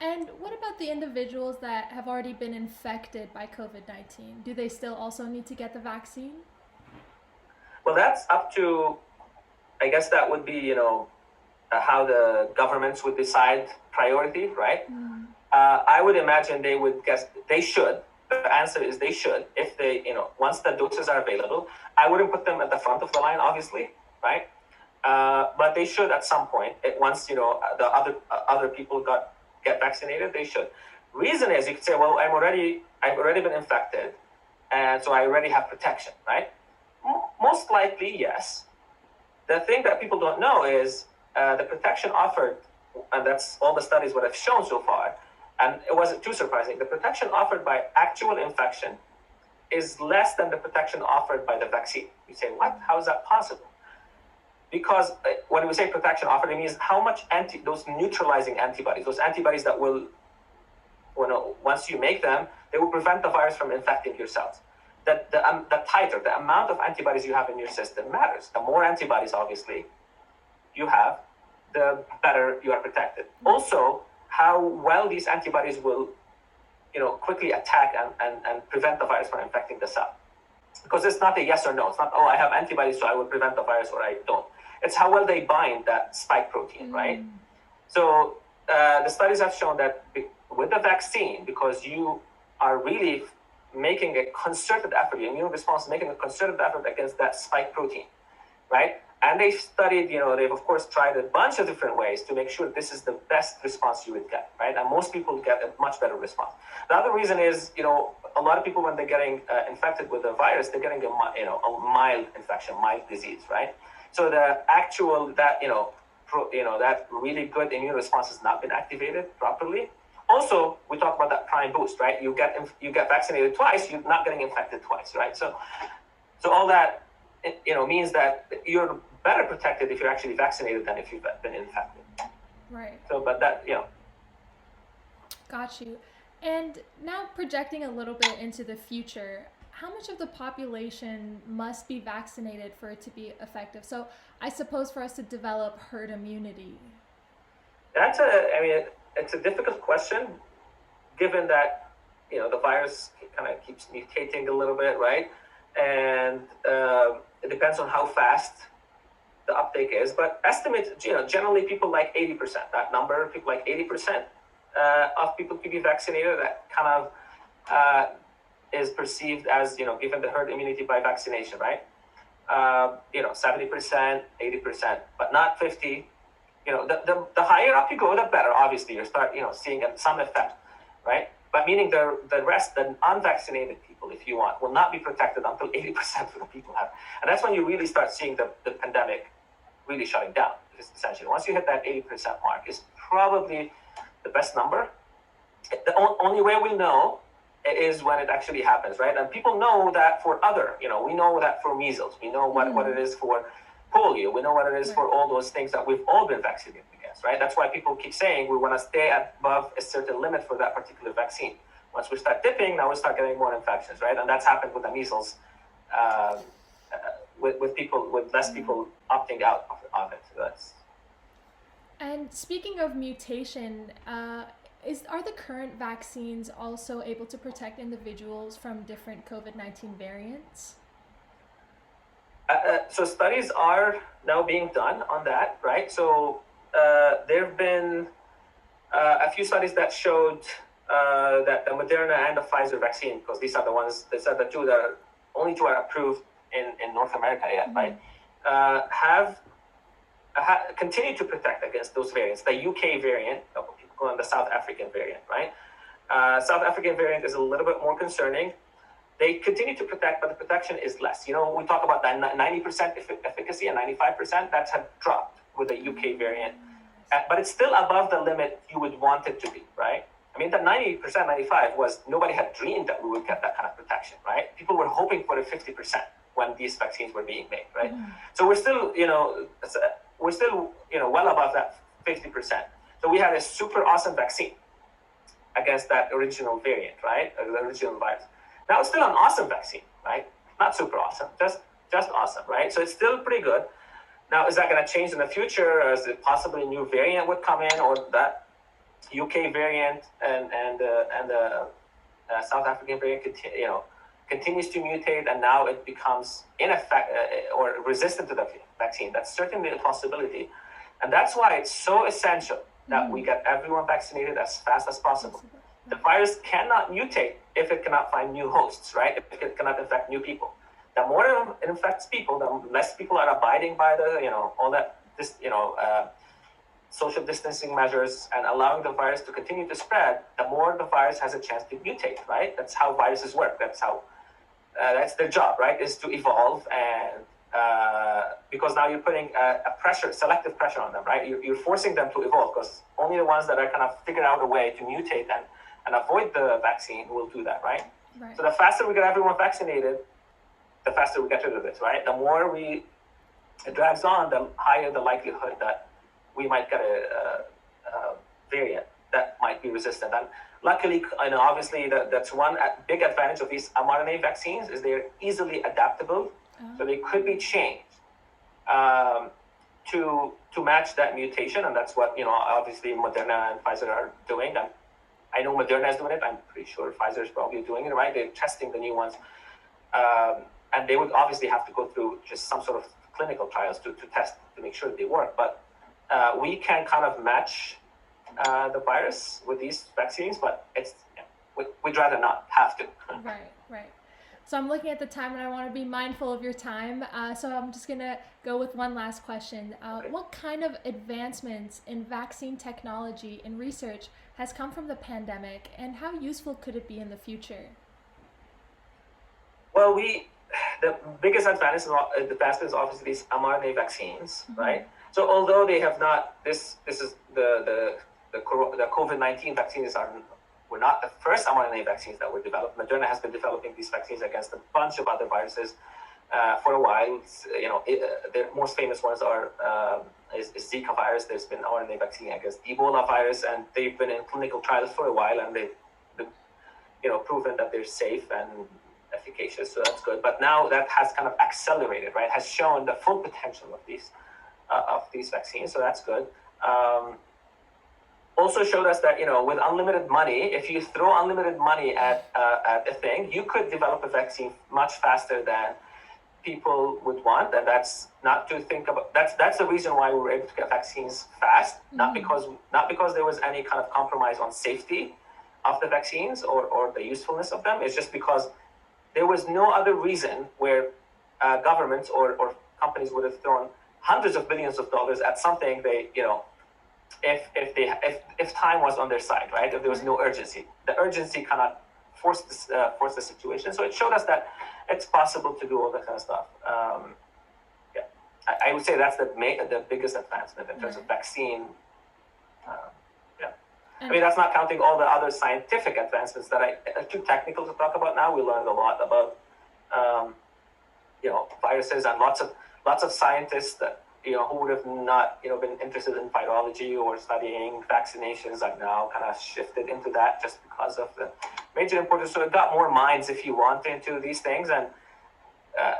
And what about the individuals that have already been infected by COVID-19? Do they still also need to get the vaccine? Well, that's up to, I guess that would be, how the governments would decide priority, right? I would imagine they would guess they should. The answer is they should. If they, once the doses are available, I wouldn't put them at the front of the line, obviously, right? But they should at some point. Once the other people get vaccinated, they should. Reason is you could say, well, I've already been infected, and so I already have protection, right? Most likely, yes. The thing that people don't know is the protection offered, and that's all the studies what have shown so far, and it wasn't too surprising. The protection offered by actual infection is less than the protection offered by the vaccine. You say, what? How is that possible? Because when we say protection offered, it means how much those neutralizing antibodies, those antibodies that will, once you make them, they will prevent the virus from infecting your cells. The titer, the amount of antibodies you have in your system matters. The more antibodies, obviously, you have, the better you are protected. Also, how well these antibodies will, quickly attack and prevent the virus from infecting the cell. Because it's not a yes or no. It's not, I have antibodies, so I will prevent the virus, or I don't. It's how well they bind that spike protein, right? So the studies have shown that with the vaccine, because you are really making a concerted effort, your immune response is making a concerted effort against that spike protein, right? And they've studied, they've of course tried a bunch of different ways to make sure this is the best response you would get, right? And most people get a much better response. The other reason is, a lot of people, when they're getting infected with the virus, they're getting a mild infection, mild disease, right? So the actual, that really good immune response has not been activated properly. Also, we talk about that prime boost, right? You get vaccinated twice, you're not getting infected twice, right? So all that, means that you're better protected if you're actually vaccinated than if you've been infected. Right. So, but that, Got you. And now projecting a little bit into the future, how much of the population must be vaccinated for it to be effective? So I suppose for us to develop herd immunity. It's a difficult question, given that, the virus kind of keeps mutating a little bit, right? And it depends on how fast the uptake is. But estimate, generally people like 80%. That number, people like 80% of people to be vaccinated. That kind of is perceived as, given the herd immunity by vaccination, right? 70%, 80%, but not 50. The higher up you go, the better. Obviously, you start, seeing some effect, right? But meaning the rest, the unvaccinated people, if you want, will not be protected until 80% of the people have. And that's when you really start seeing the pandemic really shutting down. Essentially, once you hit that 80% mark, is probably the best number. The only way we know is when it actually happens, right? And people know that for other, we know that for measles, we know what it is for polio, we know what it is for all those things that we've all been vaccinated against, right? That's why people keep saying we want to stay above a certain limit for that particular vaccine. Once we start dipping, now we start getting more infections, right? And that's happened with the measles, with less people opting out of it. So that's. And speaking of mutation, are the current vaccines also able to protect individuals from different COVID-19 variants? So studies are now being done on that, right? So there have been a few studies that showed that the Moderna and the Pfizer vaccine, because these are the two that only two are approved in North America yet, right? Have continued to protect against those variants. The UK variant, people call it the South African variant, right? South African variant is a little bit more concerning. They continue to protect, but the protection is less. We talk about that 90% efficacy and 95%. That had dropped with the UK variant, but it's still above the limit you would want it to be, right? I mean, the 90%, 95% was, nobody had dreamed that we would get that kind of protection, right? People were hoping for a 50% when these vaccines were being made, right? So we're still, well above that 50%. So we had a super awesome vaccine against that original variant, right? The original virus. Now it's still an awesome vaccine, right? Not super awesome, just awesome, right? So it's still pretty good. Now, is that going to change in the future? Or is it possibly a new variant would come in, or that? UK variant and the South African variant, continues to mutate, and now it becomes ineffective or resistant to the vaccine. That's certainly a possibility, and that's why it's so essential that we get everyone vaccinated as fast as possible. The virus cannot mutate if it cannot find new hosts, right? If it cannot infect new people. The more it infects people, the less people are abiding by the, all that, social distancing measures and allowing the virus to continue to spread, the more the virus has a chance to mutate, right? That's how viruses work. That's their job, right? Is to evolve, and because now you're putting selective pressure on them, right? You're forcing them to evolve, because only the ones that are kind of figured out a way to mutate and avoid the vaccine will do that, right? So the faster we get everyone vaccinated, the faster we get rid of it, right? The more it drags on, the higher the likelihood that we might get a variant that might be resistant. And luckily, obviously, that's one big advantage of these mRNA vaccines is they're easily adaptable, so they could be changed to match that mutation, and that's what obviously Moderna and Pfizer are doing. And I know Moderna is doing it. I'm pretty sure Pfizer is probably doing it, right? They're testing the new ones, and they would obviously have to go through just some sort of clinical trials to test to make sure they work. But we can kind of match the virus with these vaccines, but we'd rather not have to. Right. So I'm looking at the time, and I want to be mindful of your time. So I'm just going to go with one last question. What kind of advancements in vaccine technology and research has come from the pandemic, and how useful could it be in the future? Well, the biggest advance is obviously these mRNA vaccines, right? So although they have not, this is the COVID-19 vaccines were not the first mRNA vaccines that were developed. Moderna has been developing these vaccines against a bunch of other viruses for a while. The most famous ones is Zika virus. There's been mRNA vaccine against Ebola virus, and they've been in clinical trials for a while, and they've proven that they're safe and efficacious. So that's good. But now that has kind of accelerated, right? Has shown the full potential of these vaccines. So that's good. Also showed us that with unlimited money, if you throw unlimited money at a thing, you could develop a vaccine much faster than people would want, and that's not to think about. That's the reason why we were able to get vaccines fast, not because there was any kind of compromise on safety of the vaccines or the usefulness of them. It's just because there was no other reason where governments or companies would have thrown hundreds of billions of dollars at something if time was on their side, right? If there was no urgency, the urgency cannot force the situation. So it showed us that it's possible to do all that kind of stuff. I would say that's the biggest advancement in terms of vaccine. I mean, that's not counting all the other scientific advancements that are too technical to talk about now. We learned a lot about viruses, and lots of scientists that who would have not been interested in virology or studying vaccinations are now kind of shifted into that just because of the major importance. So it got more minds, if you want, into these things. And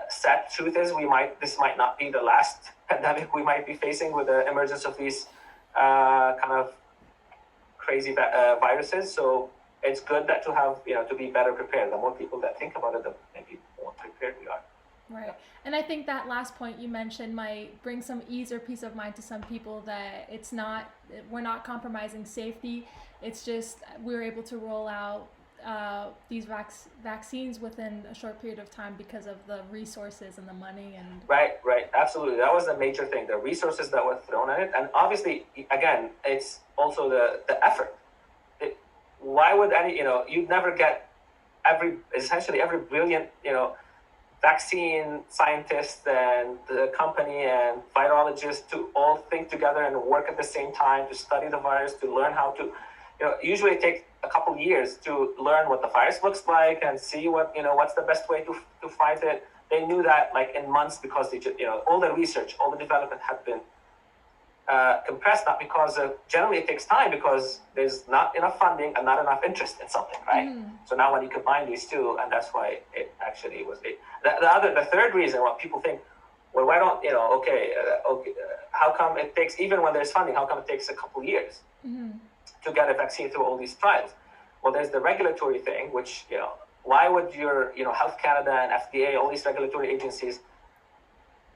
sad truth is, this might not be the last pandemic we might be facing with the emergence of these kind of crazy viruses. So it's good that to have to be better prepared. The more people that think about it, the maybe more prepared we are. Right. And I think that last point you mentioned might bring some ease or peace of mind to some people, that we're not compromising safety. It's just we're able to roll out these vaccines within a short period of time because of the resources and the money. And Right. Absolutely. That was a major thing, the resources that were thrown at it. And obviously, again, it's also the effort. Why would you'd never get essentially every brilliant, vaccine scientists and the company and virologists to all think together and work at the same time to study the virus, to learn how to, usually it takes a couple years to learn what the virus looks like and see what's the best way to fight it. They knew that like in months because they just, all the research, all the development had been compressed, not because generally it takes time because there's not enough funding and not enough interest in something, right? So now when you combine these two, and that's why it actually was the third reason why people think, well, why don't how come it takes, even when there's funding, how come it takes a couple years? to get a vaccine through all these trials. Well, there's the regulatory thing, which, why would your, Health Canada and FDA, all these regulatory agencies,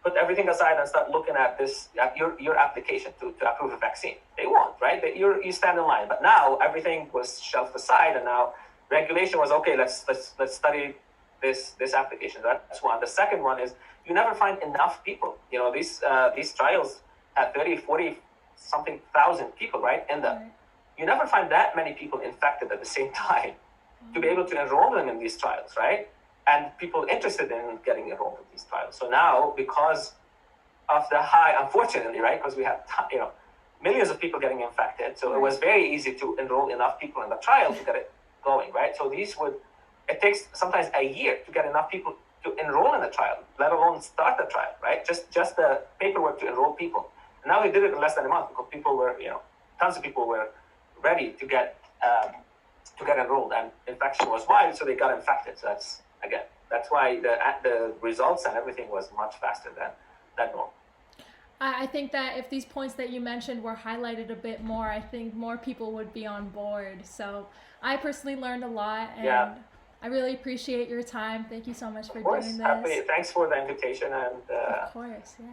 put everything aside and start looking at this, at your application to approve a vaccine? They won't, right? You stand in line. But now everything was shelved aside, and now regulation was, okay, let's study this application. That's one. The second one is you never find enough people. These trials had 30, 40 something thousand people, right, in them. You never find that many people infected at the same time to be able to enroll them in these trials, right? And people interested in getting enrolled in these trials. So now, because of the high, unfortunately, right, because we had millions of people getting infected, so it was very easy to enroll enough people in the trial to get it going, right? So it takes sometimes a year to get enough people to enroll in the trial, let alone start the trial, right? Just the paperwork to enroll people. And now they did it in less than a month because people were, tons of people were ready to get enrolled, and infection was wide, so they got infected. So that's why the results and everything was much faster than normal. I think that if these points that you mentioned were highlighted a bit more, I think more people would be on board. So I personally learned a lot, and I really appreciate your time. Thank you so much for doing this. Thanks for the invitation. And of course, yeah.